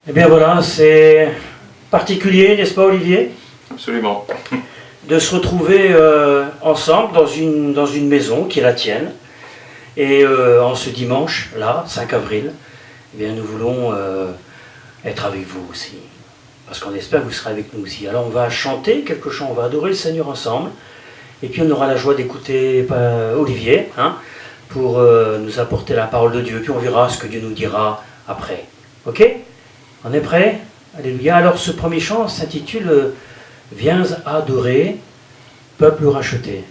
Eh bien voilà, c'est particulier, n'est-ce pas Olivier? Absolument. De se retrouver ensemble dans une maison qui est la tienne. Et en ce dimanche, là, 5 avril, eh bien, nous voulons être avec vous aussi. Parce qu'on espère que vous serez avec nous aussi. Alors on va chanter quelques chants, on va adorer le Seigneur ensemble. Et puis on aura la joie d'écouter Olivier, pour nous apporter la parole de Dieu. Puis on verra ce que Dieu nous dira après. Ok? On est prêt? Alléluia. Alors ce premier chant s'intitule « Viens adorer, peuple racheté ».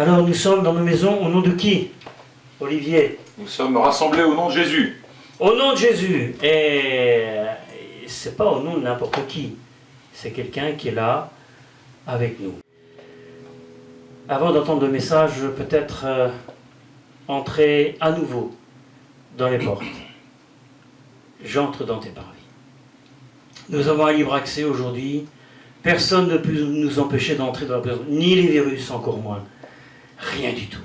Alors nous sommes dans nos maisons au nom de qui? Olivier? Nous sommes rassemblés au nom de Jésus. Au nom de Jésus. Et c'est pas au nom de n'importe qui. C'est quelqu'un qui est là avec nous. Avant d'entendre le message, peut-être entrer à nouveau dans les portes. J'entre dans tes parvis. Nous avons un libre accès aujourd'hui. Personne ne peut nous empêcher d'entrer dans la présence, ni les virus encore moins. Rien du tout.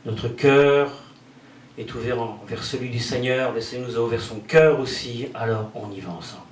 Notre cœur est ouvert vers celui du Seigneur. Le Seigneur nous a ouvert son cœur aussi. Alors on y va ensemble.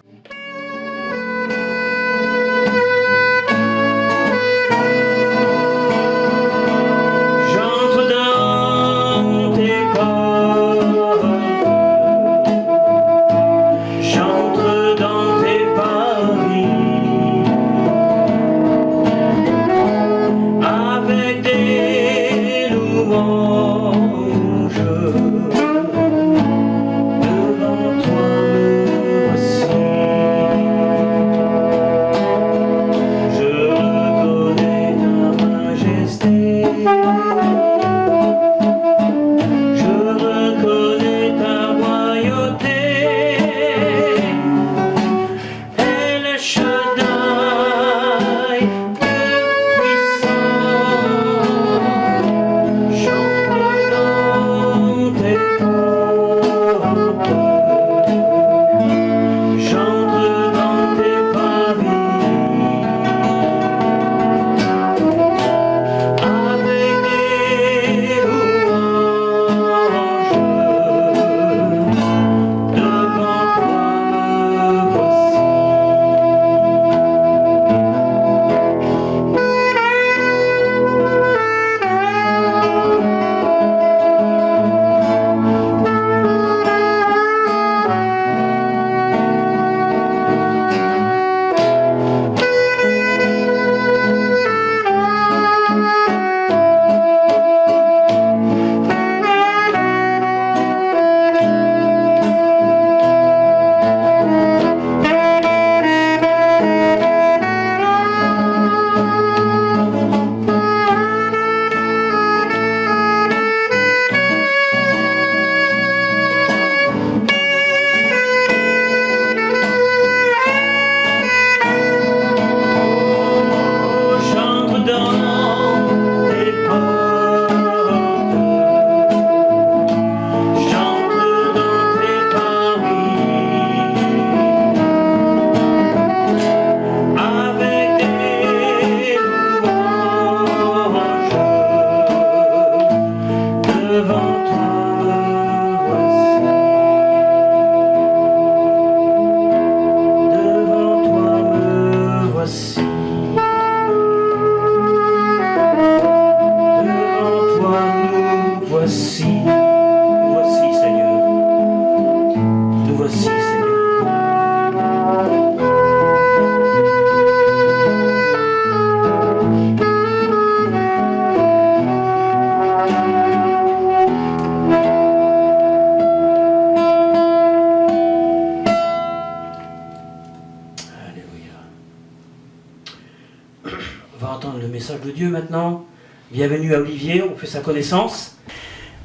va entendre le message de Dieu maintenant. Bienvenue à Olivier, on fait sa connaissance.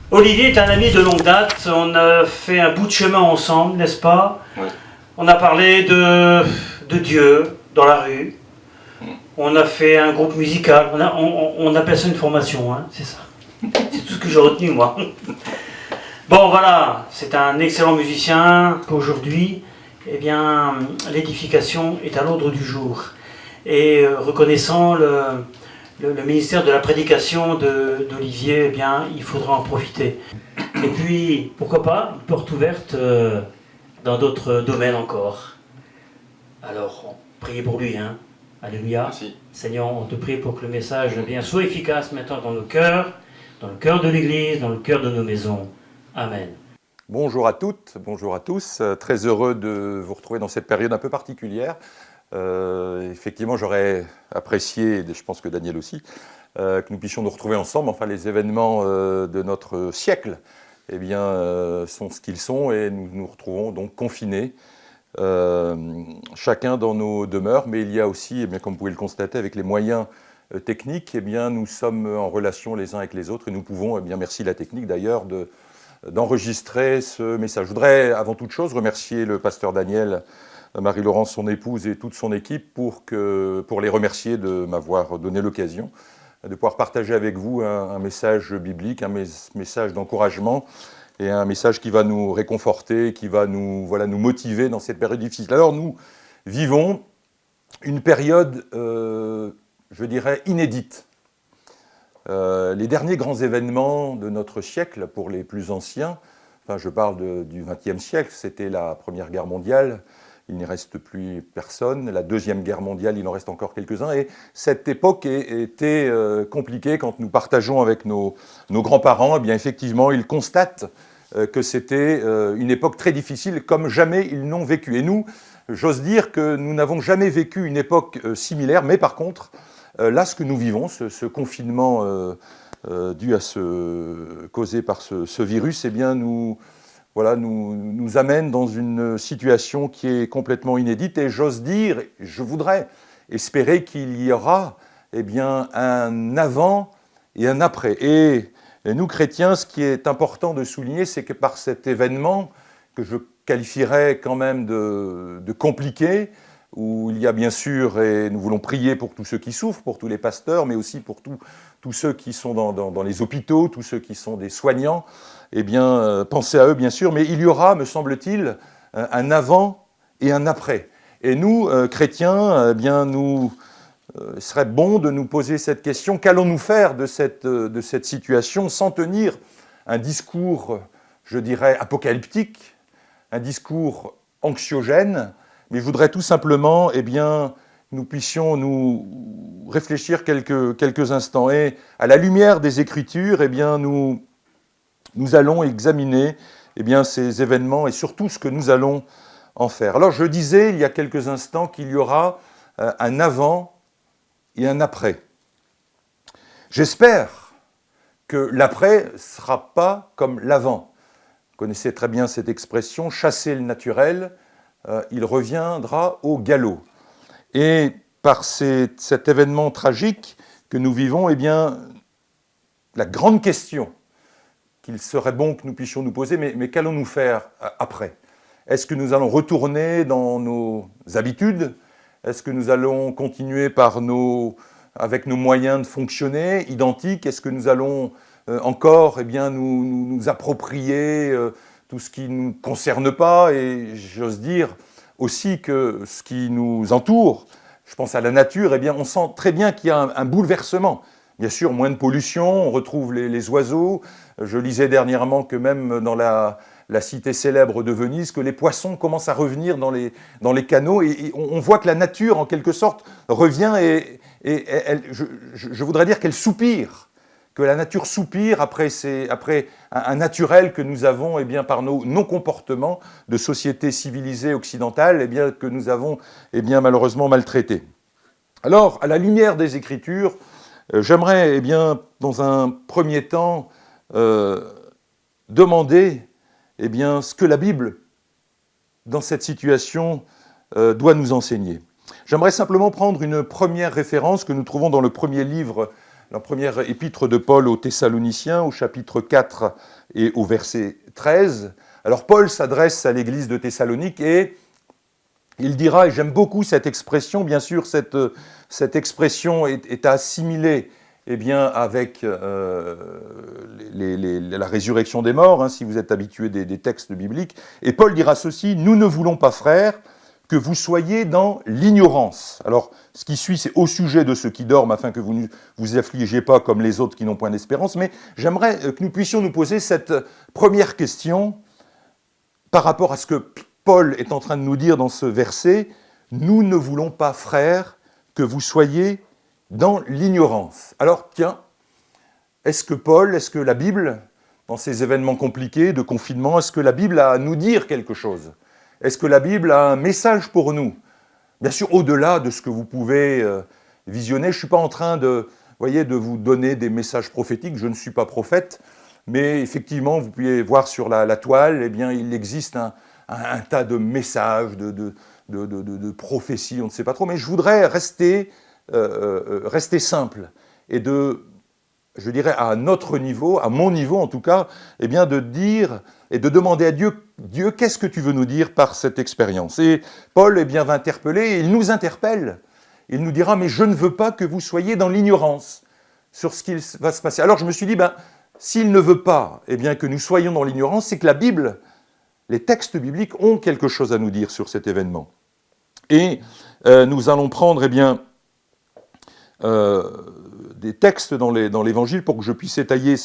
Olivier est un ami de longue date, on a fait un bout de chemin ensemble, n'est-ce pas? Oui. On a parlé de Dieu dans la rue, on a fait un groupe musical, on appelle ça une formation, hein, c'est ça. C'est tout ce que j'ai retenu moi. Bon voilà, c'est un excellent musicien qu'aujourd'hui, eh bien, l'édification est à l'ordre du jour. Et reconnaissant le ministère de la prédication d'Olivier, eh bien, il faudra en profiter. Et puis, pourquoi pas, une porte ouverte dans d'autres domaines encore. Alors, priez pour lui, hein. Alléluia. Merci. Seigneur, on te prie pour que le message eh bien, soit efficace maintenant dans nos cœurs, dans le cœur de l'Église, dans le cœur de nos maisons. Amen. Bonjour à toutes, bonjour à tous. Très heureux de vous retrouver dans cette période un peu particulière. Effectivement, j'aurais apprécié, et je pense que Daniel aussi, que nous puissions nous retrouver ensemble. Enfin, les événements de notre siècle eh bien, sont ce qu'ils sont et nous nous retrouvons donc confinés, chacun dans nos demeures. Mais il y a aussi, eh bien, comme vous pouvez le constater, avec les moyens techniques, eh bien, nous sommes en relation les uns avec les autres et nous pouvons, eh bien, merci la technique d'ailleurs, d'enregistrer ce message. Je voudrais avant toute chose remercier le pasteur Daniel, Marie-Laurence, son épouse et toute son équipe pour les remercier de m'avoir donné l'occasion de pouvoir partager avec vous un message biblique, un message d'encouragement et un message qui va nous réconforter, qui va nous motiver dans cette période difficile. Alors nous vivons une période, je dirais, inédite. Les derniers grands événements de notre siècle, pour les plus anciens, enfin je parle du XXe siècle, c'était la Première Guerre mondiale, il n'y reste plus personne, la Deuxième Guerre mondiale, il en reste encore quelques-uns, et cette époque était compliquée quand nous partageons avec nos grands-parents, eh bien effectivement ils constatent que c'était une époque très difficile, comme jamais ils n'ont vécu. Et nous, j'ose dire que nous n'avons jamais vécu une époque similaire, mais par contre, là, ce que nous vivons, ce confinement dû à causé par ce virus, eh bien, nous amène dans une situation qui est complètement inédite. Et j'ose dire, je voudrais espérer qu'il y aura eh bien, un avant et un après. Et nous, chrétiens, ce qui est important de souligner, c'est que par cet événement, que je qualifierais quand même de compliqué, où il y a bien sûr, et nous voulons prier pour tous ceux qui souffrent, pour tous les pasteurs, mais aussi pour tous ceux qui sont dans les hôpitaux, tous ceux qui sont des soignants, eh bien, pensez à eux bien sûr, mais il y aura, me semble-t-il, un avant et un après. Et nous, chrétiens, eh bien, il serait bon de nous poser cette question, qu'allons-nous faire de cette situation sans tenir un discours, je dirais, apocalyptique, un discours anxiogène, mais je voudrais tout simplement, eh bien, nous puissions nous réfléchir quelques instants. Et à la lumière des Écritures, eh bien, nous allons examiner eh bien, ces événements et surtout ce que nous allons en faire. Alors, je disais il y a quelques instants qu'il y aura un avant et un après. J'espère que l'après ne sera pas comme l'avant. Vous connaissez très bien cette expression, chasser le naturel, il reviendra au galop. Et par cet événement tragique que nous vivons, eh bien, la grande question qu'il serait bon que nous puissions nous poser, mais qu'allons-nous faire après? Est-ce que nous allons retourner dans nos habitudes? Est-ce que nous allons continuer avec nos moyens de fonctionner identiques? Est-ce que nous allons encore eh bien, nous approprier tout ce qui ne nous concerne pas? Et j'ose dire aussi que ce qui nous entoure, je pense à la nature, eh bien, on sent très bien qu'il y a un bouleversement. Bien sûr, moins de pollution, on retrouve les oiseaux. Je lisais dernièrement que même dans la cité célèbre de Venise, que les poissons commencent à revenir dans les canaux. Et on voit que la nature, en quelque sorte, revient et je voudrais dire qu'elle soupire. Que la nature soupire après un naturel que nous avons eh bien, par nos non-comportements de société civilisée occidentale eh bien, que nous avons eh bien, malheureusement maltraité. Alors, à la lumière des Écritures, j'aimerais eh bien, dans un premier temps demander eh bien, ce que la Bible, dans cette situation, doit nous enseigner. J'aimerais simplement prendre une première référence que nous trouvons dans le premier livre, la première épître de Paul aux Thessaloniciens, au chapitre 4 et au verset 13. Alors Paul s'adresse à l'église de Thessalonique et il dira, et j'aime beaucoup cette expression, bien sûr cette expression est à assimiler avec la résurrection des morts, si vous êtes habitué des textes bibliques. Et Paul dira ceci, « Nous ne voulons pas, frères, que vous soyez dans l'ignorance. » Alors, ce qui suit, c'est au sujet de ceux qui dorment, afin que vous ne vous affligez pas comme les autres qui n'ont point d'espérance. Mais j'aimerais que nous puissions nous poser cette première question par rapport à ce que Paul est en train de nous dire dans ce verset. Nous ne voulons pas, frères, que vous soyez dans l'ignorance. Alors, tiens, est-ce que la Bible, dans ces événements compliqués de confinement, est-ce que la Bible a à nous dire quelque chose ? Est-ce que la Bible a un message pour nous ? Bien sûr, au-delà de ce que vous pouvez visionner, je ne suis pas en train de vous donner des messages prophétiques, je ne suis pas prophète, mais effectivement, vous pouvez voir sur la toile, il existe un tas de messages, de prophéties, on ne sait pas trop, mais je voudrais rester simple et je dirais à notre niveau, à mon niveau en tout cas, de dire et de demander à Dieu, qu'est-ce que tu veux nous dire par cette expérience ? Et Paul va interpeller, et il nous interpelle. Il nous dira, mais je ne veux pas que vous soyez dans l'ignorance sur ce qui va se passer. Alors je me suis dit, s'il ne veut pas que nous soyons dans l'ignorance, c'est que la Bible, les textes bibliques ont quelque chose à nous dire sur cet événement. Et nous allons prendre des textes dans l'Évangile pour que je puisse étayer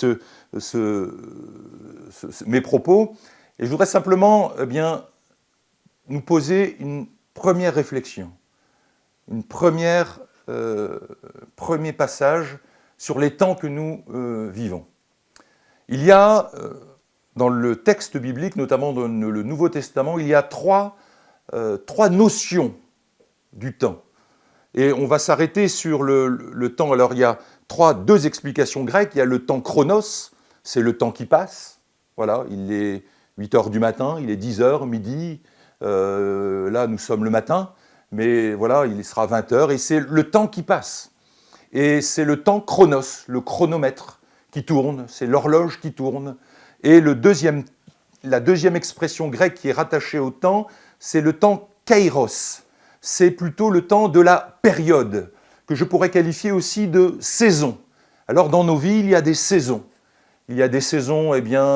mes propos. Et je voudrais simplement nous poser une première réflexion, premier passage sur les temps que nous vivons. Il y a, dans le texte biblique, notamment dans le Nouveau Testament, il y a trois notions du temps. Et on va s'arrêter sur le temps. Alors, il y a deux explications grecques. Il y a le temps chronos, c'est le temps qui passe. Voilà, il est 8h du matin, il est 10h, midi. Là, nous sommes le matin, mais voilà, il sera 20h. Et c'est le temps qui passe. Et c'est le temps chronos, le chronomètre qui tourne, c'est l'horloge qui tourne. Et la deuxième expression grecque qui est rattachée au temps, c'est le temps kairos. C'est plutôt le temps de la période, que je pourrais qualifier aussi de saison. Alors dans nos vies, il y a des saisons. Il y a des saisons,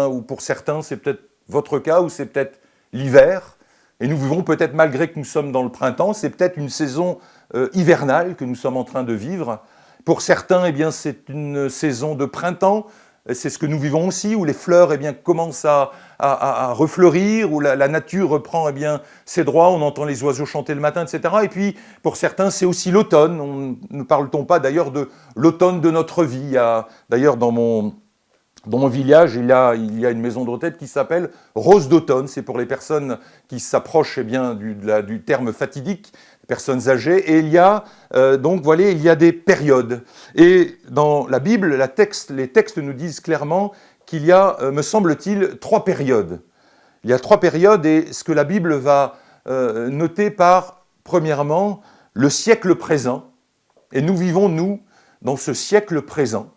où pour certains, c'est peut-être votre cas, ou c'est peut-être l'hiver. Et nous vivons peut-être, malgré que nous sommes dans le printemps, c'est peut-être une saison hivernale que nous sommes en train de vivre. Pour certains, c'est une saison de printemps. C'est ce que nous vivons aussi, où les fleurs commencent à refleurir, où la nature reprend ses droits, on entend les oiseaux chanter le matin, etc. Et puis, pour certains, c'est aussi l'automne. Ne parle-t-on pas d'ailleurs de l'automne de notre vie ? D'ailleurs, dans mon village, il y a une maison de retraite qui s'appelle Rose d'automne. C'est pour les personnes qui s'approchent du terme fatidique, personnes âgées. Et il y a il y a des périodes. Et dans la Bible, les textes nous disent clairement qu'il y a, me semble-t-il, 3 périodes. Il y a 3 périodes, et ce que la Bible va noter par, premièrement, le siècle présent. Et nous vivons, nous, dans ce siècle présent.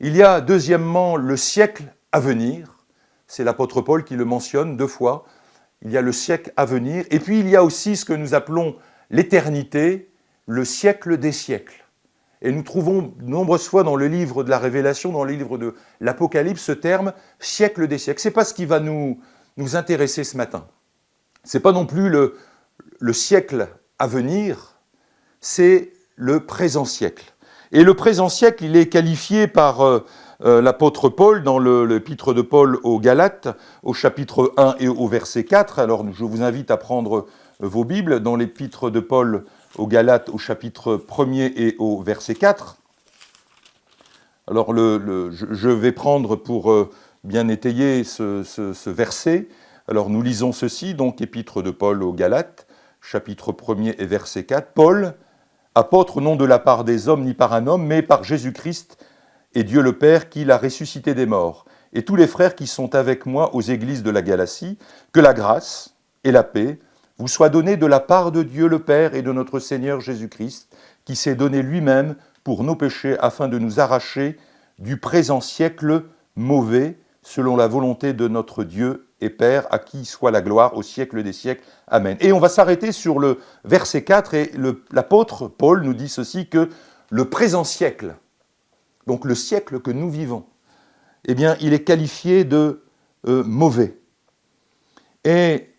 Il y a, deuxièmement, le siècle à venir. C'est l'apôtre Paul qui le mentionne 2 fois. Il y a le siècle à venir. Et puis, il y a aussi ce que nous appelons l'éternité, le siècle des siècles. Et nous trouvons de nombreuses fois dans le livre de la Révélation, dans le livre de l'Apocalypse, ce terme « siècle des siècles ». Ce n'est pas ce qui va nous intéresser ce matin. Ce n'est pas non plus le siècle à venir, c'est le présent siècle. Et le présent siècle, il est qualifié par l'apôtre Paul dans l'épître de Paul aux Galates, au chapitre 1 et au verset 4. Alors je vous invite à prendre vos Bibles dans l'épître de Paul aux Galates, au chapitre 1er et au verset 4. Alors je vais prendre pour bien étayer ce verset. Alors nous lisons ceci, donc épître de Paul aux Galates, chapitre 1er et verset 4. Paul, apôtre non de la part des hommes ni par un homme, mais par Jésus-Christ et Dieu le Père qui l'a ressuscité des morts, et tous les frères qui sont avec moi aux églises de la Galatie, que la grâce et la paix vous soit donné de la part de Dieu le Père et de notre Seigneur Jésus-Christ, qui s'est donné lui-même pour nos péchés afin de nous arracher du présent siècle mauvais, selon la volonté de notre Dieu et Père, à qui soit la gloire au siècle des siècles. Amen. Et on va s'arrêter sur le verset 4, et l'apôtre Paul nous dit ceci, que le présent siècle, donc le siècle que nous vivons, eh bien, il est qualifié de mauvais. Et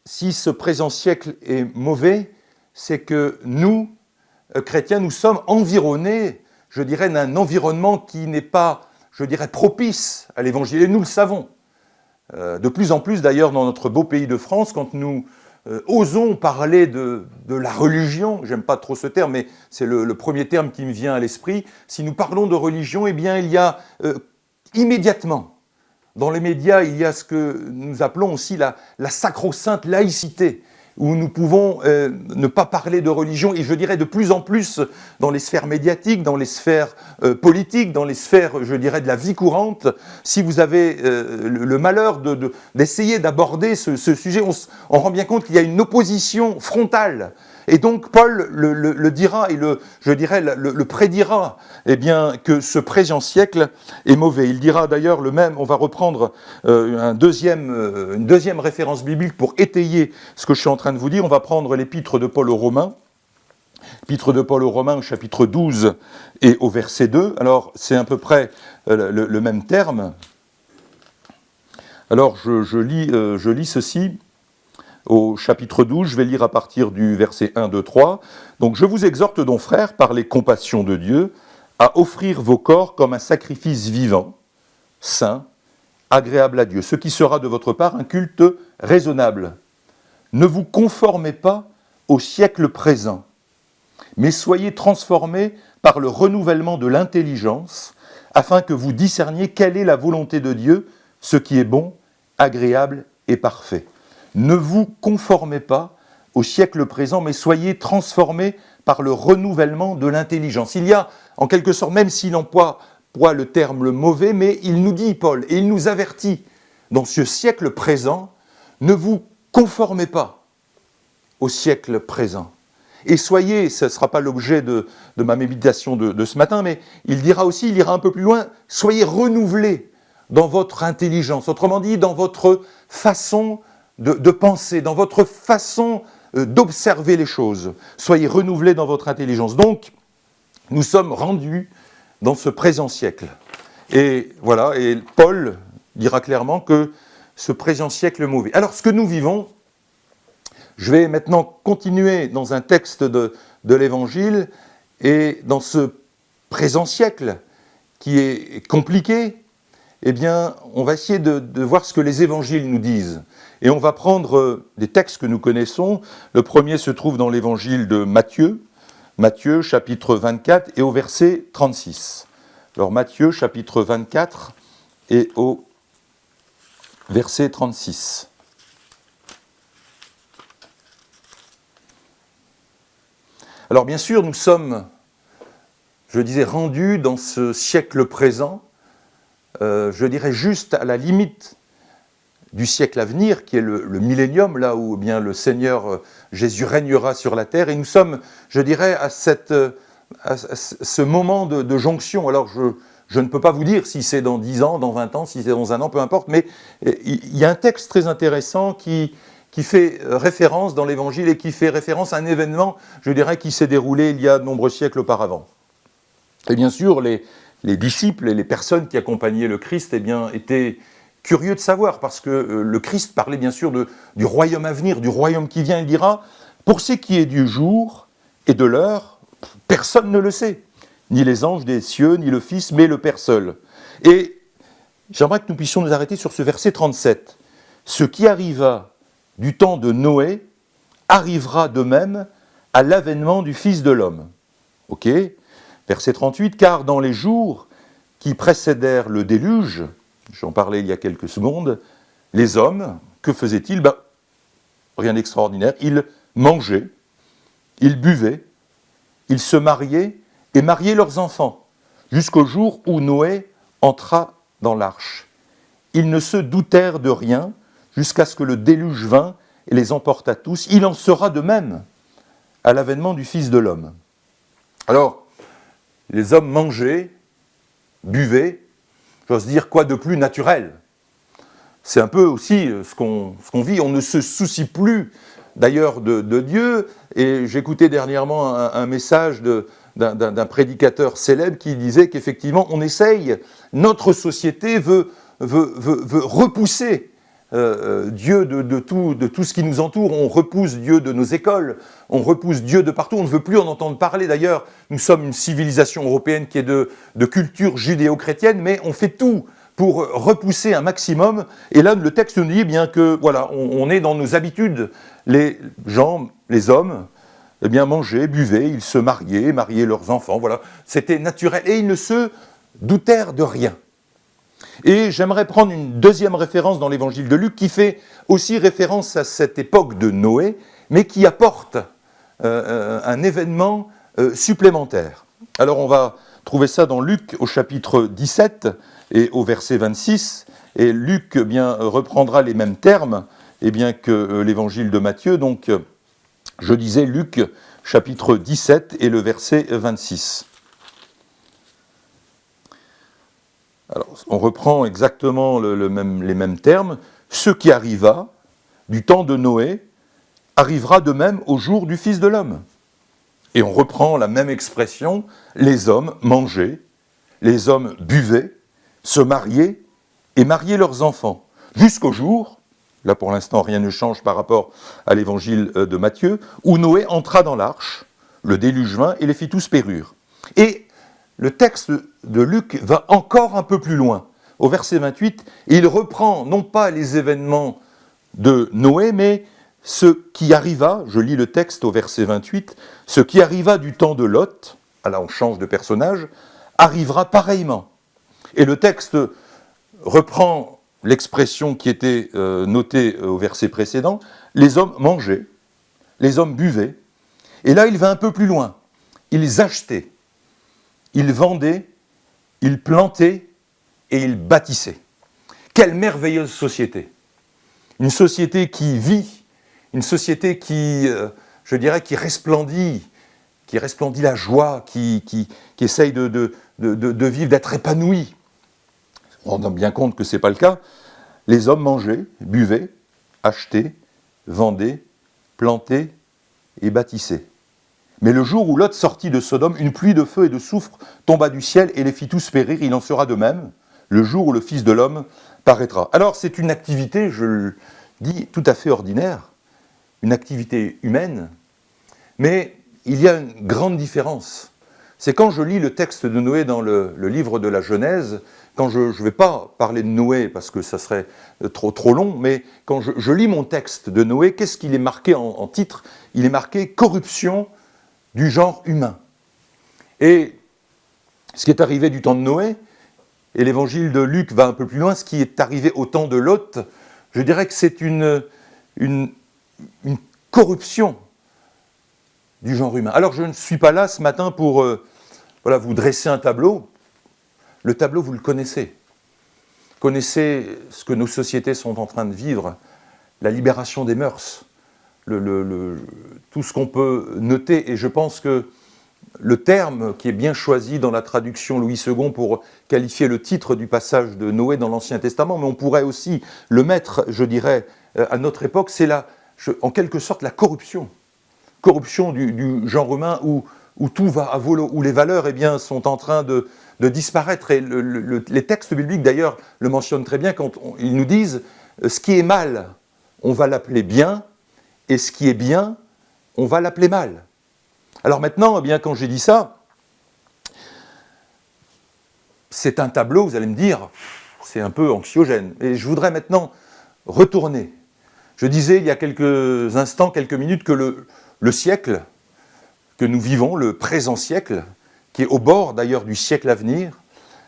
si ce présent siècle est mauvais, c'est que nous, chrétiens, nous sommes environnés, je dirais, d'un environnement qui n'est pas, je dirais, propice à l'évangile. Et nous le savons. De plus en plus, d'ailleurs, dans notre beau pays de France, quand nous osons parler de la religion, j'aime pas trop ce terme, mais c'est le premier terme qui me vient à l'esprit, si nous parlons de religion, eh bien, il y a immédiatement, dans les médias, il y a ce que nous appelons aussi la sacro-sainte laïcité, où nous pouvons ne pas parler de religion, et je dirais de plus en plus dans les sphères médiatiques, dans les sphères politiques, dans les sphères, je dirais, de la vie courante. Si vous avez le malheur d'essayer d'aborder ce sujet, on rend bien compte qu'il y a une opposition frontale. Et donc Paul le dira, et je dirais le prédira, eh bien, que ce présent siècle est mauvais. Il dira d'ailleurs le même, on va reprendre une deuxième référence biblique pour étayer ce que je suis en train de vous dire. On va prendre l'épître de Paul aux Romains, épître de Paul aux Romains au chapitre 12 et au verset 2. Alors c'est à peu près le même terme. Alors je lis ceci. Au chapitre 12, je vais lire à partir du verset 1, 2, 3. « Donc je vous exhorte donc, frères, par les compassions de Dieu, à offrir vos corps comme un sacrifice vivant, saint, agréable à Dieu, ce qui sera de votre part un culte raisonnable. Ne vous conformez pas au siècle présent, mais soyez transformés par le renouvellement de l'intelligence, afin que vous discerniez quelle est la volonté de Dieu, ce qui est bon, agréable et parfait. » Ne vous conformez pas au siècle présent, mais soyez transformés par le renouvellement de l'intelligence. Il y a, en quelque sorte, même s'il emploie le terme le mauvais, mais il nous dit, Paul, et il nous avertit, dans ce siècle présent, ne vous conformez pas au siècle présent. Et soyez, ce ne sera pas l'objet de ma méditation de ce matin, mais il dira aussi, il ira un peu plus loin, soyez renouvelés dans votre intelligence, autrement dit, dans votre façon de penser, dans votre façon d'observer les choses. Soyez renouvelés dans votre intelligence. Donc, nous sommes rendus dans ce présent siècle. Et voilà, et Paul dira clairement que ce présent siècle est mauvais. Alors, ce que nous vivons, je vais maintenant continuer dans un texte de l'Évangile, et dans ce présent siècle qui est compliqué, eh bien, on va essayer de voir ce que les évangiles nous disent. Et on va prendre des textes que nous connaissons. Le premier se trouve dans l'évangile de Matthieu, Matthieu chapitre 24 et au verset 36. Alors Matthieu chapitre 24 et au verset 36. Alors bien sûr, nous sommes, je disais, rendus dans ce siècle présent, je dirais juste à la limite du siècle à venir, qui est le millénium, là où eh bien, le Seigneur Jésus régnera sur la terre. Et nous sommes, je dirais, à ce moment de jonction. Alors, je ne peux pas vous dire si c'est dans 10 ans, dans 20 ans, si c'est dans un an, peu importe, mais il y a un texte très intéressant qui fait référence dans l'Évangile et qui fait référence à un événement, je dirais, qui s'est déroulé il y a de nombreux siècles auparavant. Et bien sûr, les disciples et les personnes qui accompagnaient le Christ eh bien, étaient curieux de savoir, parce que le Christ parlait bien sûr du royaume à venir, du royaume qui vient. Il dira, pour ce qui est du jour et de l'heure, personne ne le sait, ni les anges des cieux, ni le Fils, mais le Père seul. Et j'aimerais que nous puissions nous arrêter sur ce verset 37. Ce qui arriva du temps de Noé arrivera de même à l'avènement du Fils de l'homme. Ok ? Verset 38, car dans les jours qui précédèrent le déluge, j'en parlais il y a quelques secondes, les hommes, que faisaient-ils ? Rien d'extraordinaire, ils mangeaient, ils buvaient, ils se mariaient et mariaient leurs enfants, jusqu'au jour où Noé entra dans l'arche. Ils ne se doutèrent de rien jusqu'à ce que le déluge vînt et les emporta tous. Il en sera de même à l'avènement du Fils de l'homme. Alors, les hommes mangeaient, buvaient, j'ose dire quoi de plus naturel. C'est un peu aussi ce qu'on vit. On ne se soucie plus d'ailleurs de Dieu. Et j'écoutais dernièrement un message d'un prédicateur célèbre qui disait qu'effectivement on essaye, notre société veut repousser Dieu de tout ce qui nous entoure. On repousse Dieu de nos écoles, on repousse Dieu de partout, on ne veut plus en entendre parler. D'ailleurs, nous sommes une civilisation européenne qui est de culture judéo-chrétienne, mais on fait tout pour repousser un maximum. Et là, le texte nous dit bien que, voilà, on est dans nos habitudes. Les gens, les hommes, eh bien, mangeaient, buvaient, ils se mariaient leurs enfants, voilà. C'était naturel. Et ils ne se doutèrent de rien. Et j'aimerais prendre une deuxième référence dans l'évangile de Luc qui fait aussi référence à cette époque de Noé, mais qui apporte un événement supplémentaire. Alors on va trouver ça dans Luc au chapitre 17 et au verset 26, et Luc reprendra les mêmes termes que l'évangile de Matthieu. Donc je disais Luc chapitre 17 et le verset 26. Alors, on reprend exactement les mêmes termes. Ce qui arriva du temps de Noé arrivera de même au jour du Fils de l'homme. Et on reprend la même expression, les hommes mangeaient, les hommes buvaient, se mariaient et mariaient leurs enfants. Jusqu'au jour, là pour l'instant rien ne change par rapport à l'évangile de Matthieu, où Noé entra dans l'arche, le déluge vint et les fit tous périr. Et le texte de Luc va encore un peu plus loin. Au verset 28, il reprend non pas les événements de Noé, mais ce qui arriva, je lis le texte au verset 28, ce qui arriva du temps de Lot, là on change de personnage, arrivera pareillement. Et le texte reprend l'expression qui était notée au verset précédent, les hommes mangeaient, les hommes buvaient, et là il va un peu plus loin, ils achetaient. Ils vendaient, ils plantaient et ils bâtissaient. Quelle merveilleuse société! Une société qui vit, une société qui, je dirais, qui resplendit la joie, qui essaye de vivre, d'être épanouie. On se rend bien compte que ce n'est pas le cas. Les hommes mangeaient, buvaient, achetaient, vendaient, plantaient et bâtissaient. Mais le jour où Lot sortit de Sodome, une pluie de feu et de soufre tomba du ciel et les fit tous périr. Il en sera de même le jour où le Fils de l'homme paraîtra. Alors c'est une activité, je le dis, tout à fait ordinaire, une activité humaine, mais il y a une grande différence. C'est quand je lis le texte de Noé dans le livre de la Genèse, quand je ne vais pas parler de Noé parce que ça serait trop long, mais quand je lis mon texte de Noé, qu'est-ce qu'il est marqué en titre? Il est marqué « Corruption du genre humain ». Et ce qui est arrivé du temps de Noé, et l'évangile de Luc va un peu plus loin, ce qui est arrivé au temps de Lot, je dirais que c'est une corruption du genre humain. Alors je ne suis pas là ce matin pour vous dresser un tableau. Le tableau, vous le connaissez. Vous connaissez ce que nos sociétés sont en train de vivre, la libération des mœurs, tout ce qu'on peut noter, et je pense que le terme qui est bien choisi dans la traduction Louis II pour qualifier le titre du passage de Noé dans l'Ancien Testament, mais on pourrait aussi le mettre, je dirais, à notre époque, c'est en quelque sorte la corruption. Corruption du genre humain où tout va à volo, où les valeurs sont en train de disparaître. Et les textes bibliques d'ailleurs le mentionnent très bien quand ils nous disent ce qui est mal, on va l'appeler bien, et ce qui est bien, on va l'appeler mal. Alors maintenant, quand j'ai dit ça, c'est un tableau, vous allez me dire, c'est un peu anxiogène. Et je voudrais maintenant retourner. Je disais il y a quelques instants, quelques minutes, que le siècle que nous vivons, le présent siècle, qui est au bord d'ailleurs du siècle à venir,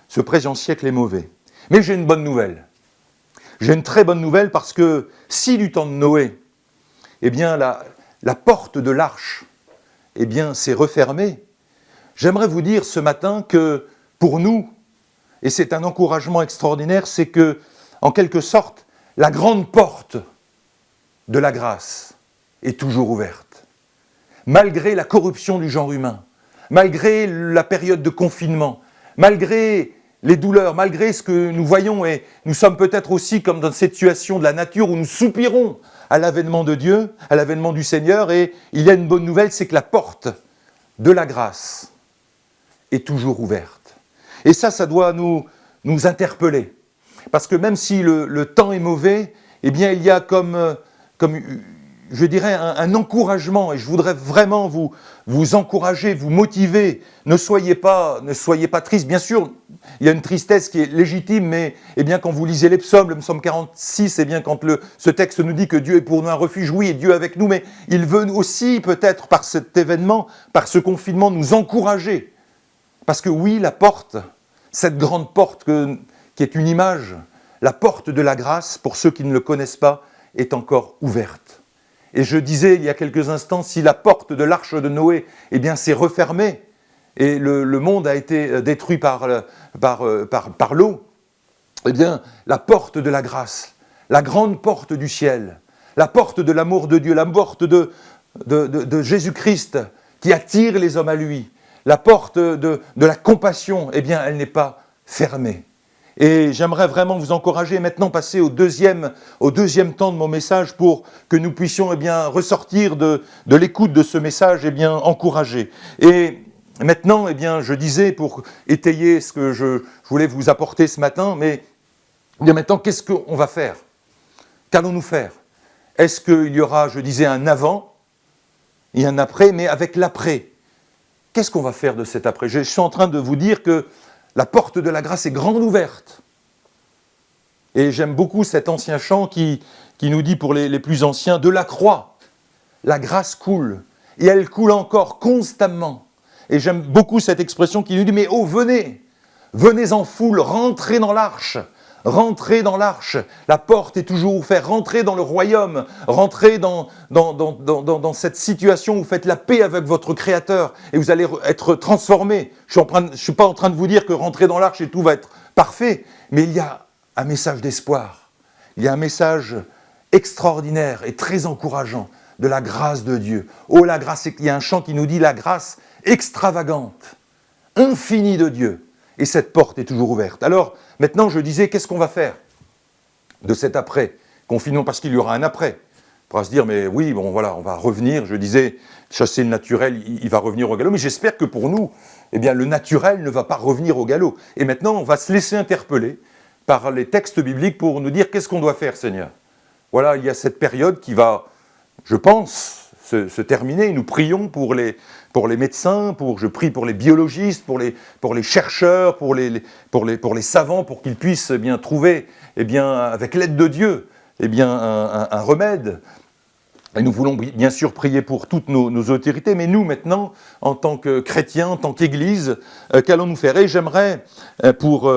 ce présent siècle est mauvais. Mais j'ai une bonne nouvelle. J'ai une très bonne nouvelle parce que si du temps de Noé, la porte de l'arche s'est refermée, j'aimerais vous dire ce matin que pour nous, et c'est un encouragement extraordinaire, c'est que, en quelque sorte, la grande porte de la grâce est toujours ouverte. Malgré la corruption du genre humain, malgré la période de confinement, malgré les douleurs, malgré ce que nous voyons, et nous sommes peut-être aussi comme dans cette situation de la nature où nous soupirons à l'avènement de Dieu, à l'avènement du Seigneur, et il y a une bonne nouvelle, c'est que la porte de la grâce est toujours ouverte. Et ça doit nous interpeller. Parce que même si le temps est mauvais, eh bien il y a comme je dirais, un encouragement, et je voudrais vraiment vous encourager, vous motiver. Ne soyez pas tristes. Bien sûr, il y a une tristesse qui est légitime, mais eh bien, quand vous lisez les psaumes, le psaume 46, eh bien, quand ce texte nous dit que Dieu est pour nous un refuge, oui, et Dieu est avec nous, mais il veut aussi, peut-être, par cet événement, par ce confinement, nous encourager. Parce que oui, la porte, cette grande porte qui est une image, la porte de la grâce, pour ceux qui ne le connaissent pas, est encore ouverte. Et je disais il y a quelques instants, si la porte de l'arche de Noé eh bien, s'est refermée et le monde a été détruit par l'eau, eh bien, la porte de la grâce, la grande porte du ciel, la porte de l'amour de Dieu, la porte de Jésus-Christ qui attire les hommes à lui, la porte de la compassion, eh bien, elle n'est pas fermée. Et j'aimerais vraiment vous encourager et maintenant passer au deuxième temps de mon message pour que nous puissions eh bien, ressortir de l'écoute de ce message eh bien, encouragé. Et maintenant, eh bien, je disais, pour étayer ce que je voulais vous apporter ce matin, mais eh bien, maintenant, qu'est-ce qu'on va faire ? Qu'allons-nous faire ? Est-ce qu'il y aura, je disais, un avant et un après, mais avec l'après ? Qu'est-ce qu'on va faire de cet après ? Je suis en train de vous dire que la porte de la grâce est grande ouverte. Et j'aime beaucoup cet ancien chant qui nous dit pour les plus anciens, de la croix, la grâce coule, et elle coule encore constamment. Et j'aime beaucoup cette expression qui nous dit, mais oh, venez en foule, rentrez dans l'arche, la porte est toujours ouverte, rentrez dans le royaume, rentrez dans cette situation où vous faites la paix avec votre Créateur et vous allez être transformés. Je ne suis pas en train de vous dire que rentrez dans l'arche et tout va être parfait, mais il y a un message d'espoir, il y a un message extraordinaire et très encourageant de la grâce de Dieu. Oh, la grâce, il y a un chant qui nous dit la grâce extravagante, infinie de Dieu. Et cette porte est toujours ouverte. Alors, maintenant, je disais, qu'est-ce qu'on va faire de cet après-confinement ? Parce qu'il y aura un après. On pourra se dire, mais oui, bon, voilà, on va revenir. Je disais, chasser le naturel, il va revenir au galop. Mais j'espère que pour nous, eh bien, le naturel ne va pas revenir au galop. Et maintenant, on va se laisser interpeller par les textes bibliques pour nous dire, qu'est-ce qu'on doit faire, Seigneur ? Voilà, il y a cette période qui va, je pense, se terminer. Nous prions pour les médecins, je prie pour les biologistes, pour les chercheurs, pour les savants, pour qu'ils puissent eh bien, trouver, eh bien, avec l'aide de Dieu, eh bien, un remède. Et nous voulons bien sûr prier pour toutes nos autorités, mais nous maintenant, en tant que chrétiens, en tant qu'Église, qu'allons-nous faire ? Et j'aimerais, pour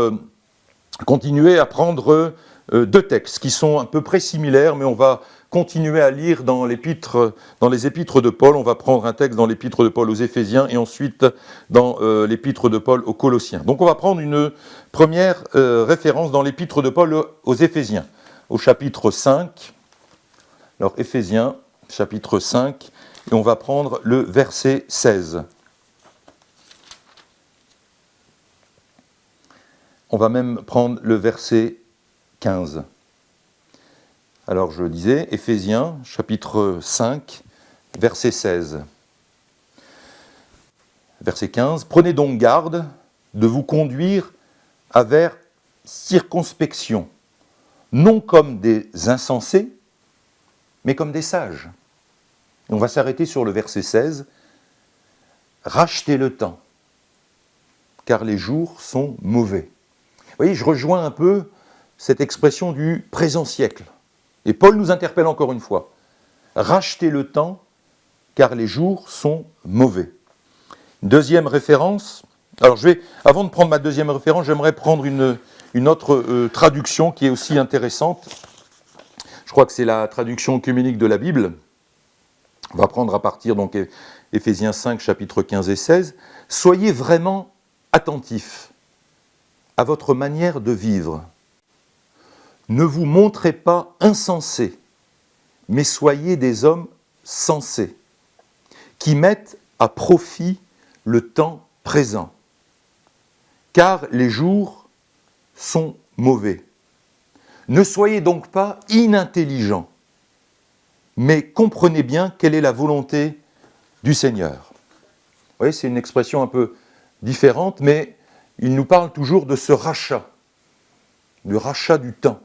continuer à prendre deux textes qui sont à peu près similaires, mais on va continuer à lire dans les épîtres de Paul. On va prendre un texte dans l'épître de Paul aux Éphésiens et ensuite dans l'épître de Paul aux Colossiens. Donc on va prendre une première référence dans l'épître de Paul aux Éphésiens, au chapitre 5. Alors Éphésiens, chapitre 5, et on va prendre le verset 16. On va même prendre le verset 15. Alors je disais, Éphésiens, chapitre 5, verset 16. Verset 15. « Prenez donc garde de vous conduire avec circonspection, non comme des insensés, mais comme des sages. » On va s'arrêter sur le verset 16. « Rachetez le temps, car les jours sont mauvais. » Vous voyez, je rejoins un peu cette expression du présent siècle. Et Paul nous interpelle encore une fois. Rachetez le temps, car les jours sont mauvais. Deuxième référence. Alors avant de prendre ma deuxième référence, j'aimerais prendre une autre traduction qui est aussi intéressante. Je crois que c'est la traduction œcuménique de la Bible. On va prendre à partir donc Éphésiens 5, chapitres 15 et 16. Soyez vraiment attentifs à votre manière de vivre. Ne vous montrez pas insensés, mais soyez des hommes sensés, qui mettent à profit le temps présent, car les jours sont mauvais. Ne soyez donc pas inintelligents, mais comprenez bien quelle est la volonté du Seigneur. Vous voyez, c'est une expression un peu différente, mais il nous parle toujours de ce rachat, du rachat du temps.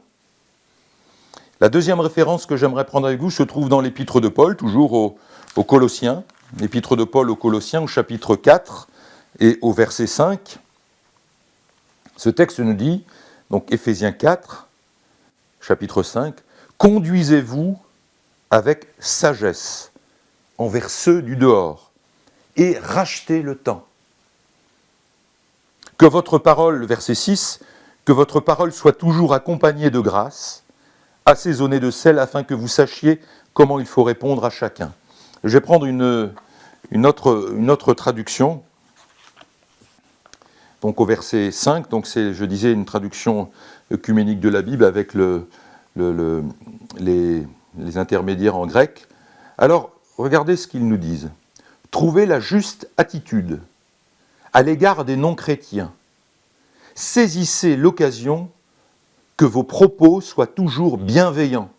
La deuxième référence que j'aimerais prendre avec vous se trouve dans l'épître de Paul, toujours aux Colossiens, l'épître de Paul aux Colossiens, au chapitre 4 et au verset 5. Ce texte nous dit, donc Éphésiens 4, chapitre 5, « Conduisez-vous avec sagesse envers ceux du dehors, et rachetez le temps. Que votre parole, verset 6, que votre parole soit toujours accompagnée de grâce, assaisonnée de sel, afin que vous sachiez comment il faut répondre à chacun. » Je vais prendre une autre traduction. Donc au verset 5, donc c'est, je disais, une traduction œcuménique de la Bible avec les intermédiaires en grec. Alors, regardez ce qu'ils nous disent. « Trouvez la juste attitude à l'égard des non-chrétiens. Saisissez l'occasion que vos propos soient toujours bienveillants,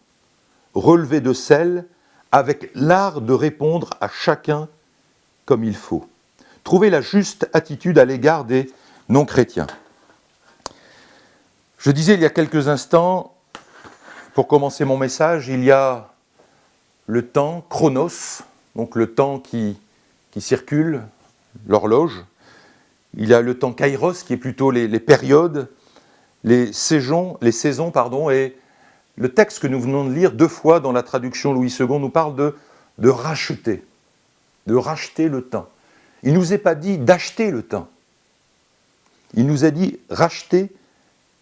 relevés de sel, avec l'art de répondre à chacun comme il faut. Trouvez la juste attitude à l'égard des non-chrétiens. » Je disais il y a quelques instants, pour commencer mon message, il y a le temps, chronos, donc le temps qui circule, l'horloge. Il y a le temps kairos, qui est plutôt les périodes, les saisons, et le texte que nous venons de lire 2 fois dans la traduction Louis II nous parle de racheter le temps. Il ne nous est pas dit d'acheter le temps. Il nous a dit racheter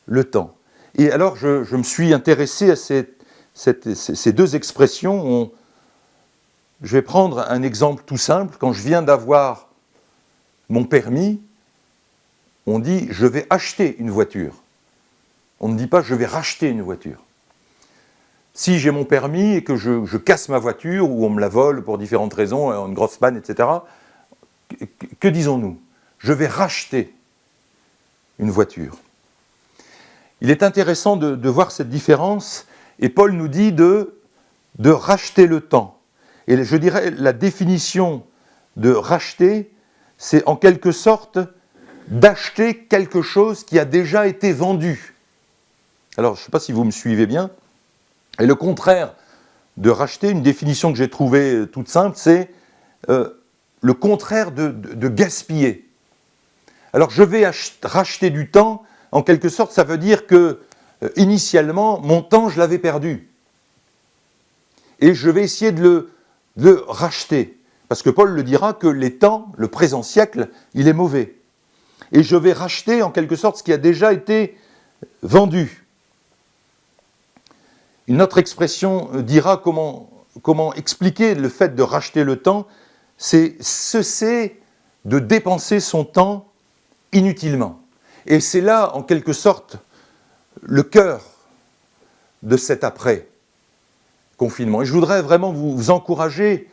le temps. Et alors je me suis intéressé à ces 2 expressions. Je vais prendre un exemple tout simple. Quand je viens d'avoir mon permis, on dit « je vais acheter une voiture ». On ne dit pas « je vais racheter une voiture ». Si j'ai mon permis et que je casse ma voiture ou on me la vole pour différentes raisons, une grosse panne, etc., que disons-nous ? Je vais racheter une voiture. Il est intéressant de voir cette différence, et Paul nous dit de racheter le temps. Et je dirais, la définition de racheter, c'est en quelque sorte d'acheter quelque chose qui a déjà été vendu. Alors, je ne sais pas si vous me suivez bien, et le contraire de racheter, une définition que j'ai trouvée toute simple, c'est le contraire de gaspiller. Alors, je vais racheter du temps, en quelque sorte, ça veut dire que, initialement, mon temps, je l'avais perdu. Et je vais essayer de le racheter. Parce que Paul le dira que les temps, le présent siècle, il est mauvais. Et je vais racheter, en quelque sorte, ce qui a déjà été vendu. Une autre expression dira comment expliquer le fait de racheter le temps, c'est cesser de dépenser son temps inutilement. Et c'est là, en quelque sorte, le cœur de cet après-confinement. Et je voudrais vraiment vous encourager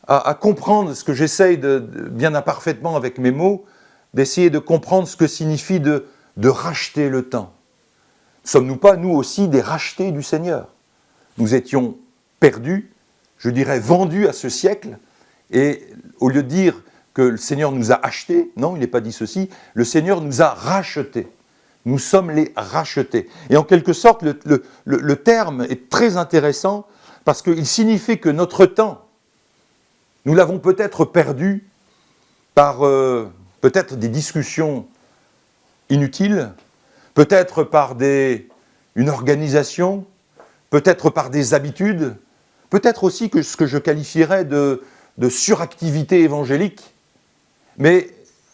à comprendre ce que j'essaye bien imparfaitement avec mes mots, d'essayer de comprendre ce que signifie de racheter le temps. Ne sommes-nous pas, nous aussi, des rachetés du Seigneur ? Nous étions perdus, je dirais vendus à ce siècle, et au lieu de dire que le Seigneur nous a achetés, non, il n'est pas dit ceci, le Seigneur nous a rachetés. Nous sommes les rachetés. Et en quelque sorte, le terme est très intéressant parce qu'il signifie que notre temps, nous l'avons peut-être perdu par peut-être des discussions inutiles, peut-être par une organisation, peut-être par des habitudes, peut-être aussi que ce que je qualifierais de suractivité évangélique. Mais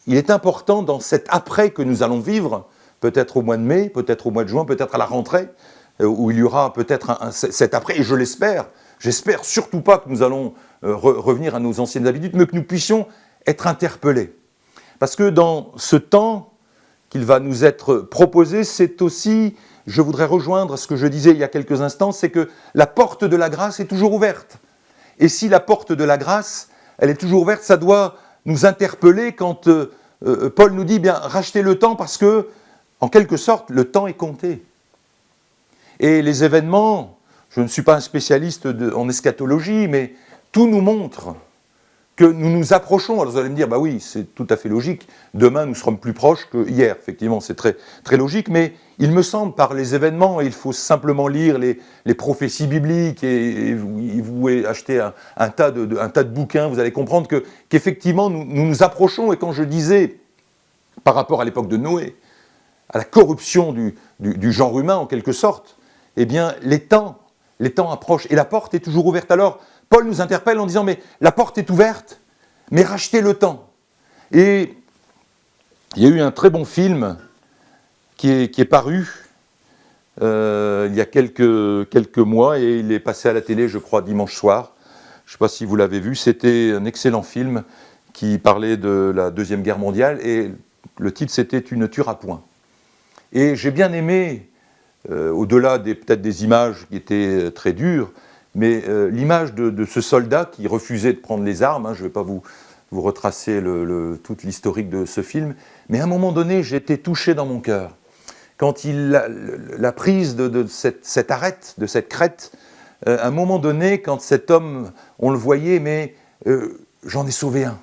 il est important dans cet après que nous allons vivre, peut-être au mois de mai, peut-être au mois de juin, peut-être à la rentrée, où il y aura peut-être cet après, et je l'espère, j'espère surtout pas que nous allons revenir à nos anciennes habitudes, mais que nous puissions être interpellés. Parce que dans ce temps qu'il va nous être proposé, c'est aussi je voudrais rejoindre ce que je disais il y a quelques instants, c'est que la porte de la grâce est toujours ouverte. Et si la porte de la grâce, elle est toujours ouverte, ça doit nous interpeller quand Paul nous dit, bien, rachetez le temps parce que, en quelque sorte, le temps est compté. Et les événements, je ne suis pas un spécialiste en eschatologie, mais tout nous montre que nous nous approchons. Alors vous allez me dire, bah oui, c'est tout à fait logique, demain nous serons plus proches que hier, effectivement, c'est très, très logique, mais il me semble, par les événements, il faut simplement lire les prophéties bibliques, et vous achetez un tas de bouquins, vous allez comprendre qu'effectivement nous nous approchons, et quand je disais, par rapport à l'époque de Noé, à la corruption du genre humain en quelque sorte, eh bien les temps approchent, et la porte est toujours ouverte. Alors, Paul nous interpelle en disant, mais la porte est ouverte, mais rachetez le temps. Et il y a eu un très bon film qui est paru il y a quelques mois, et il est passé à la télé, je crois, dimanche soir. Je ne sais pas si vous l'avez vu, c'était un excellent film qui parlait de la Deuxième Guerre mondiale, et le titre c'était « Tu ne tueras point ». Et j'ai bien aimé, au-delà peut-être des images qui étaient très dures, mais l'image de ce soldat qui refusait de prendre les armes, hein, je ne vais pas vous retracer toute l'historique de ce film, mais à un moment donné, j'ai été touché dans mon cœur. Quand la prise de cette arête, de cette crête, à un moment donné, quand cet homme, on le voyait, mais j'en ai sauvé un,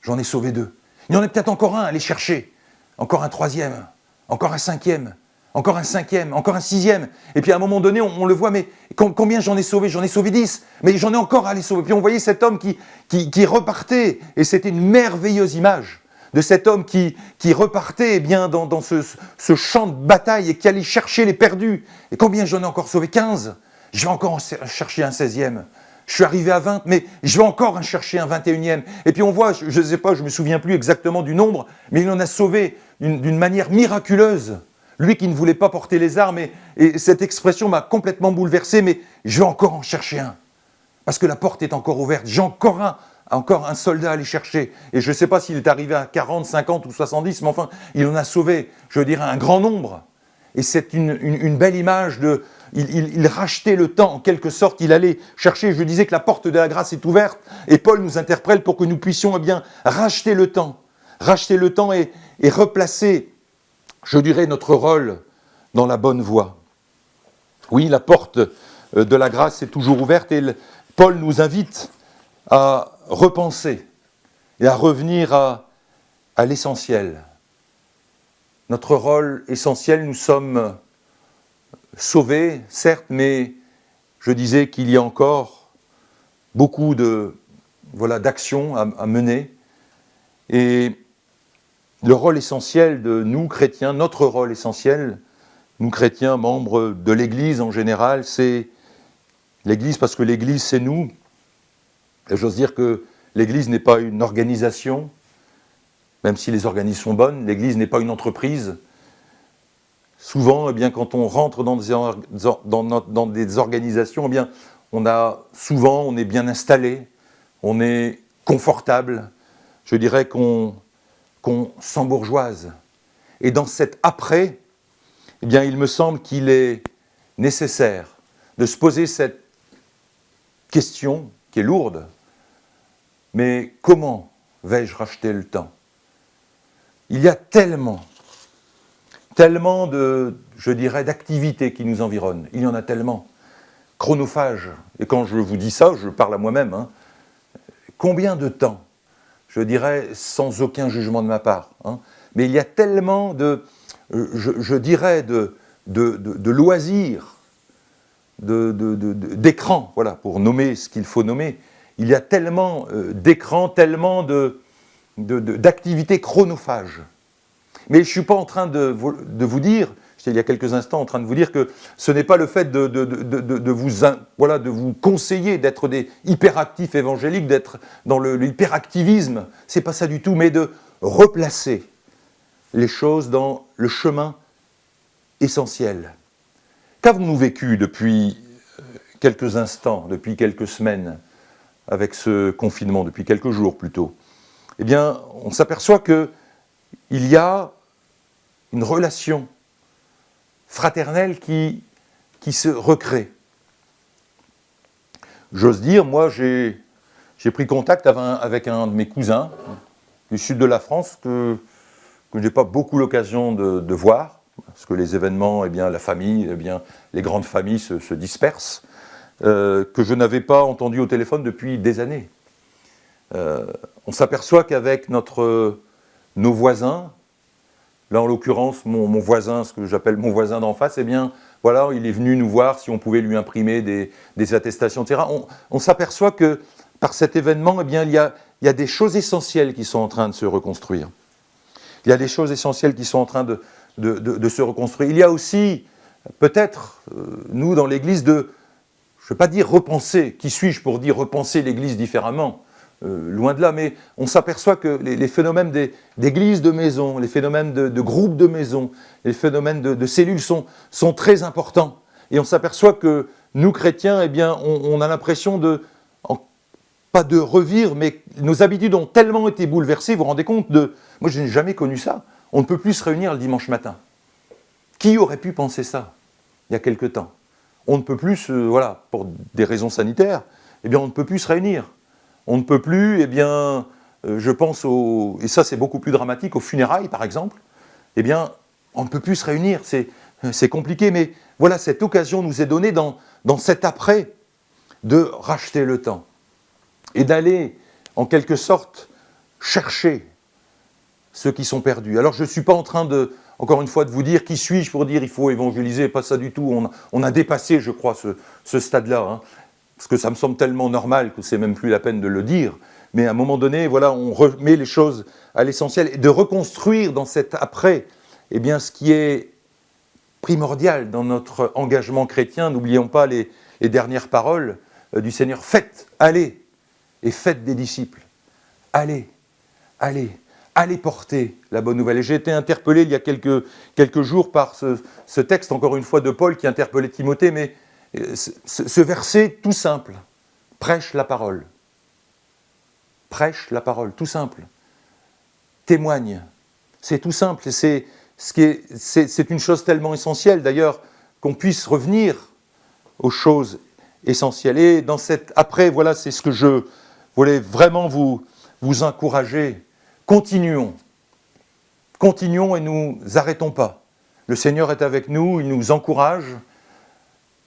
j'en ai sauvé deux. Il y en a peut-être encore un à aller chercher, encore un troisième, encore un cinquième, encore un cinquième, encore un sixième. Et puis à un moment donné, on le voit, mais combien j'en ai sauvé? J'en ai sauvé 10, mais j'en ai encore à aller sauver. Puis on voyait cet homme qui repartait, et c'était une merveilleuse image de cet homme qui repartait eh bien, dans ce champ de bataille et qui allait chercher les perdus. Et combien j'en ai encore sauvé? 15. Je vais encore en chercher un 16e. Je suis arrivé à 20, mais je vais encore en chercher un 21e. Et puis on voit, je ne sais pas, je ne me souviens plus exactement du nombre, mais il en a sauvé d'une manière miraculeuse. Lui qui ne voulait pas porter les armes, et cette expression m'a complètement bouleversé, mais je vais encore en chercher un. Parce que la porte est encore ouverte. J'ai encore un soldat à aller chercher. Et je ne sais pas s'il est arrivé à 40, 50 ou 70, mais enfin, il en a sauvé, je dirais, un grand nombre. Et c'est une belle image de... Il rachetait le temps, en quelque sorte, il allait chercher. Je disais que la porte de la grâce est ouverte, et Paul nous interpelle pour que nous puissions eh bien, racheter le temps et replacer, je dirais, notre rôle dans la bonne voie. Oui, la porte de la grâce est toujours ouverte, et Paul nous invite à repenser et à revenir à l'essentiel. Notre rôle essentiel, nous sommes sauvés, certes, mais je disais qu'il y a encore beaucoup d'actions à mener. Et le rôle essentiel de nous, chrétiens, notre rôle essentiel, nous, chrétiens, membres de l'Église en général, c'est l'Église parce que l'Église, c'est nous. Et j'ose dire que l'Église n'est pas une organisation, même si les organismes sont bonnes, l'Église n'est pas une entreprise. Souvent, eh bien, quand on rentre dans des organisations, eh bien, on est bien installé, on est confortable, je dirais qu'on s'embourgeoise. Et dans cet après, eh bien, il me semble qu'il est nécessaire de se poser cette question qui est lourde, mais comment vais-je racheter le temps? Il y a tellement je dirais, d'activités qui nous environnent. Il y en a tellement. Chronophages. Et quand je vous dis ça, je parle à moi-même. Hein. Combien de temps? Je dirais, sans aucun jugement de ma part. Hein. Mais il y a tellement je dirais, de loisirs, d'écrans, voilà, pour nommer ce qu'il faut nommer. Il y a tellement d'écrans, tellement d'activités chronophages. Mais je ne suis pas en train de vous dire, j'étais il y a quelques instants en train de vous dire que ce n'est pas le fait de vous conseiller d'être des hyperactifs évangéliques, d'être dans l'hyperactivisme, ce n'est pas ça du tout, mais de replacer les choses dans le chemin essentiel. Qu'avons-nous vécu depuis quelques instants, depuis quelques semaines, avec ce confinement, depuis quelques jours plutôt? Eh bien, on s'aperçoit qu'il y a une relation fraternelle qui se recrée. J'ose dire, moi j'ai pris contact avec un de mes cousins du sud de la France que je n'ai pas beaucoup l'occasion de voir, parce que les événements, eh bien, la famille, eh bien, les grandes familles se dispersent, que je n'avais pas entendu au téléphone depuis des années. On s'aperçoit qu'avec nos voisins, là en l'occurrence mon voisin, ce que j'appelle mon voisin d'en face, eh bien voilà, il est venu nous voir si on pouvait lui imprimer des attestations, etc. On s'aperçoit que par cet événement, eh bien, il y a des choses essentielles qui sont en train de se reconstruire. Il y a des choses essentielles qui sont en train de se reconstruire. Il y a aussi, peut-être, nous dans l'Église, je ne veux pas dire repenser, qui suis-je pour dire repenser l'Église différemment, loin de là, mais on s'aperçoit que les phénomènes d'églises de maison, les phénomènes de groupes de maison, les phénomènes de cellules sont très importants. Et on s'aperçoit que nous, chrétiens, eh bien, on a l'impression pas de revivre, mais nos habitudes ont tellement été bouleversées, vous vous rendez compte moi je n'ai jamais connu ça, on ne peut plus se réunir le dimanche matin. Qui aurait pu penser ça, il y a quelque temps? On ne peut plus, voilà, pour des raisons sanitaires, eh bien on ne peut plus se réunir. On ne peut plus, eh bien, je pense et ça c'est beaucoup plus dramatique, aux funérailles par exemple, eh bien, on ne peut plus se réunir, c'est compliqué, mais voilà, cette occasion nous est donnée dans cet après de racheter le temps et d'aller, en quelque sorte, chercher ceux qui sont perdus. Alors je ne suis pas en train encore une fois, de vous dire qui suis-je pour dire il faut évangéliser, pas ça du tout, on a dépassé, je crois, ce stade-là, hein. Parce que ça me semble tellement normal que c'est même plus la peine de le dire, mais à un moment donné, voilà, on remet les choses à l'essentiel, et de reconstruire dans cet après, eh bien, ce qui est primordial dans notre engagement chrétien. N'oublions pas les dernières paroles du Seigneur, faites, allez, et faites des disciples, allez, allez porter la bonne nouvelle. Et j'ai été interpellé il y a quelques jours par ce texte, encore une fois, de Paul qui interpellait Timothée, mais ce verset tout simple, prêche la parole, tout simple, témoigne, c'est tout simple, c'est une chose tellement essentielle d'ailleurs qu'on puisse revenir aux choses essentielles. Et dans cet après, voilà, c'est ce que je voulais vraiment vous encourager. Continuons et nous arrêtons pas. Le Seigneur est avec nous, il nous encourage.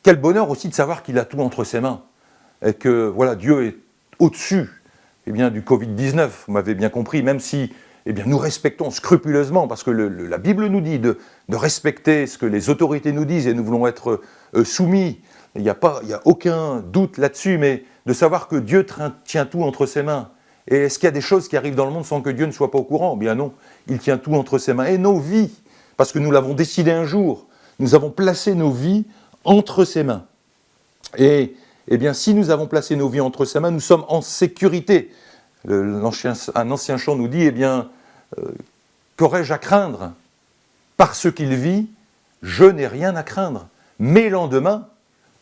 Quel bonheur aussi de savoir qu'il a tout entre ses mains et que voilà, Dieu est au-dessus du Covid-19, vous m'avez bien compris, même si nous respectons scrupuleusement, parce que la Bible nous dit de respecter ce que les autorités nous disent et nous voulons être soumis, il n'y a aucun doute là-dessus, mais de savoir que Dieu tient tout entre ses mains. Et est-ce qu'il y a des choses qui arrivent dans le monde sans que Dieu ne soit pas au courant? Bien non, il tient tout entre ses mains. Et nos vies, parce que nous l'avons décidé un jour, nous avons placé nos vies entre ses mains. Et bien, si nous avons placé nos vies entre ses mains, nous sommes en sécurité. Un ancien chant nous dit, qu'aurais-je à craindre? Parce qu'il vit, je n'ai rien à craindre. Mes lendemains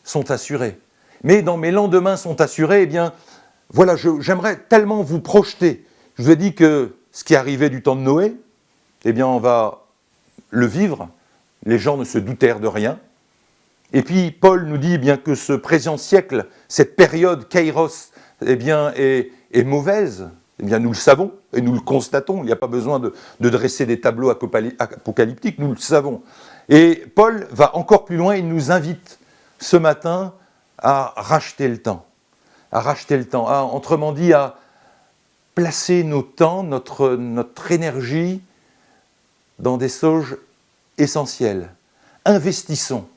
sont assurés. Mais dans mes lendemains sont assurés, voilà, j'aimerais tellement vous projeter. Je vous ai dit que ce qui arrivait du temps de Noé, on va le vivre. Les gens ne se doutèrent de rien. Et puis Paul nous dit que ce présent siècle, cette période kairos, est mauvaise. Nous le savons et nous le constatons. Il n'y a pas besoin de dresser des tableaux apocalyptiques, nous le savons. Et Paul va encore plus loin, il nous invite ce matin à racheter le temps. Autrement dit, à placer nos temps, notre énergie dans des choses essentielles. Investissons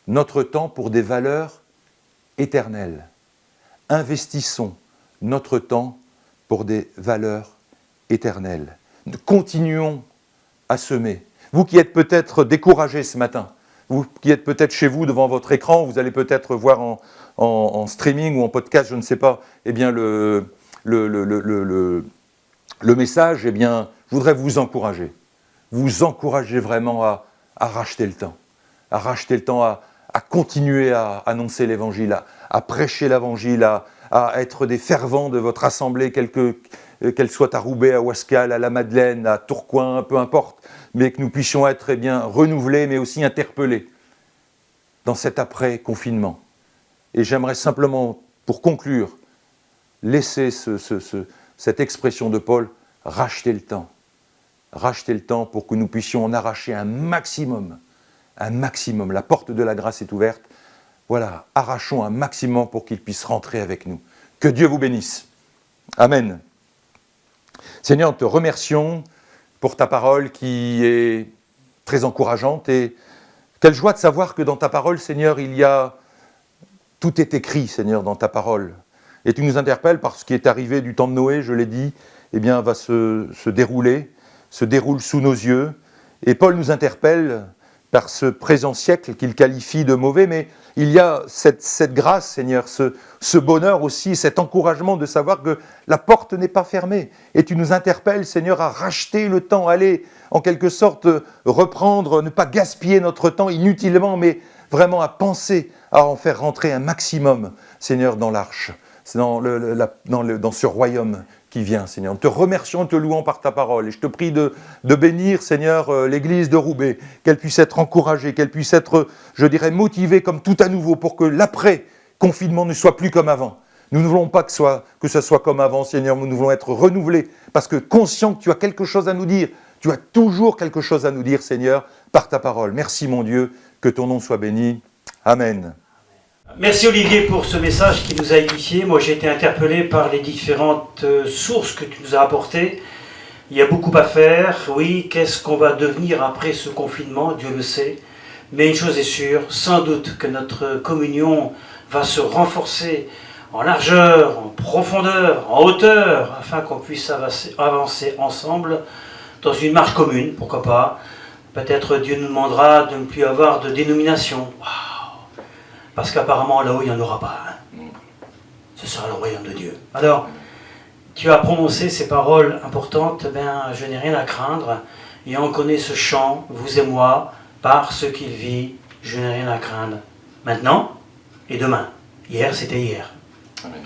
notre temps pour des valeurs éternelles. Investissons notre temps pour des valeurs éternelles. Continuons à semer. Vous qui êtes peut-être découragés ce matin, vous qui êtes peut-être chez vous devant votre écran, vous allez peut-être voir en streaming ou en podcast, je ne sais pas, le message, je voudrais vous encourager vraiment à racheter le temps, à continuer à annoncer l'évangile, à prêcher l'évangile, à être des fervents de votre assemblée, quelle qu'elle soit à Roubaix, à Ouascal, à la Madeleine, à Tourcoing, peu importe, mais que nous puissions être renouvelés, mais aussi interpellés dans cet après-confinement. Et j'aimerais simplement, pour conclure, laisser cette expression de Paul, racheter le temps. Racheter le temps pour que nous puissions en arracher un maximum. La porte de la grâce est ouverte. Voilà, arrachons un maximum pour qu'il puisse rentrer avec nous. Que Dieu vous bénisse. Amen. Seigneur, nous te remercions pour ta parole qui est très encourageante et quelle joie de savoir que dans ta parole, Seigneur, tout est écrit, Seigneur, dans ta parole. Et tu nous interpelles parce ce qui est arrivé du temps de Noé, je l'ai dit, va se dérouler, se déroule sous nos yeux. Et Paul nous interpelle par ce présent siècle qu'il qualifie de mauvais, mais il y a cette grâce, Seigneur, ce bonheur aussi, cet encouragement de savoir que la porte n'est pas fermée. Et tu nous interpelles, Seigneur, à racheter le temps, aller en quelque sorte reprendre, ne pas gaspiller notre temps inutilement, mais vraiment à penser à en faire rentrer un maximum, Seigneur, dans l'arche, dans ce royaume qui vient, Seigneur. Nous te remercions, te louons par ta parole. Et je te prie de bénir, Seigneur, l'église de Roubaix, qu'elle puisse être encouragée, qu'elle puisse être, je dirais, motivée comme tout à nouveau pour que l'après-confinement ne soit plus comme avant. Nous ne voulons pas que ce soit comme avant, Seigneur, nous voulons être renouvelés parce que conscients que tu as quelque chose à nous dire. Tu as toujours quelque chose à nous dire, Seigneur, par ta parole. Merci, mon Dieu, que ton nom soit béni. Amen. Merci Olivier pour ce message qui nous a édifiés. Moi j'ai été interpellé par les différentes sources que tu nous as apportées. Il y a beaucoup à faire. Oui, qu'est-ce qu'on va devenir après ce confinement? Dieu le sait. Mais une chose est sûre, sans doute que notre communion va se renforcer en largeur, en profondeur, en hauteur, afin qu'on puisse avancer ensemble dans une marche commune, pourquoi pas. Peut-être Dieu nous demandera de ne plus avoir de dénomination. Parce qu'apparemment, là-haut, il n'y en aura pas. Ce sera le royaume de Dieu. Alors, tu as prononcé ces paroles importantes. Je n'ai rien à craindre. Et on connaît ce chant, vous et moi, par ce qu'il vit, je n'ai rien à craindre. Maintenant et demain. Hier, c'était hier. Amen.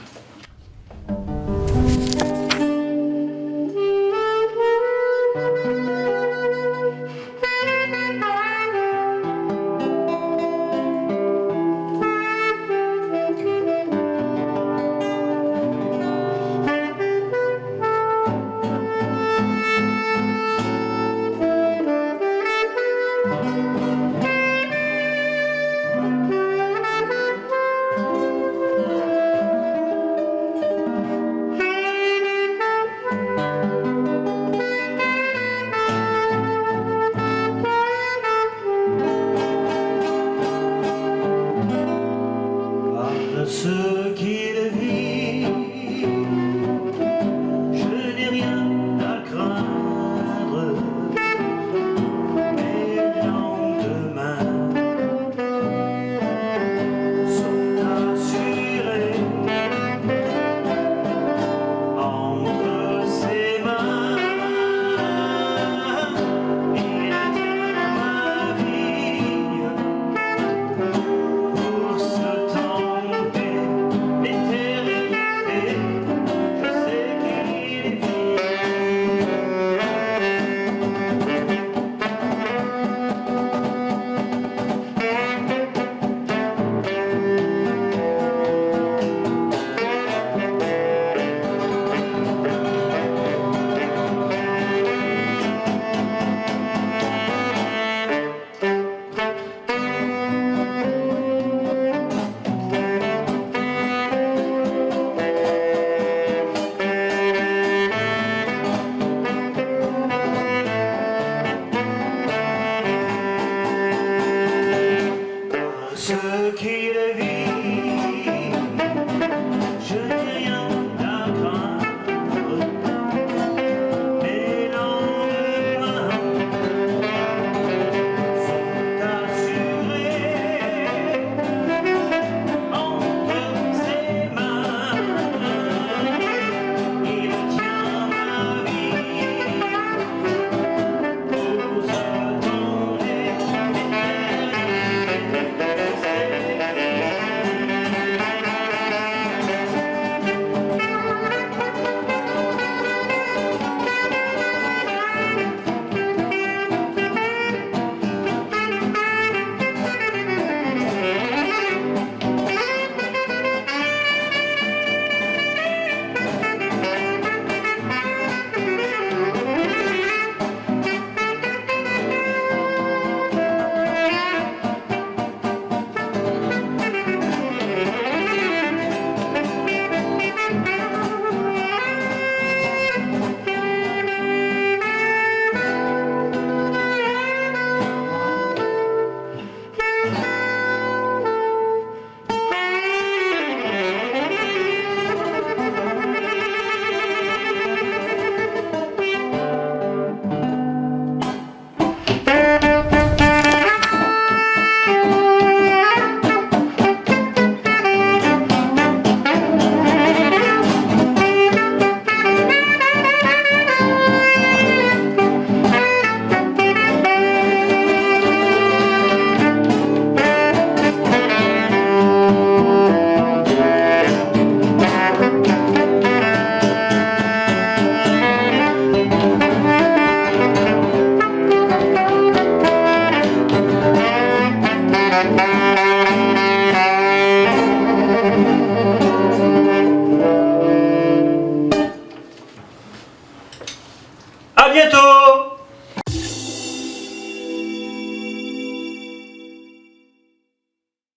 Merci.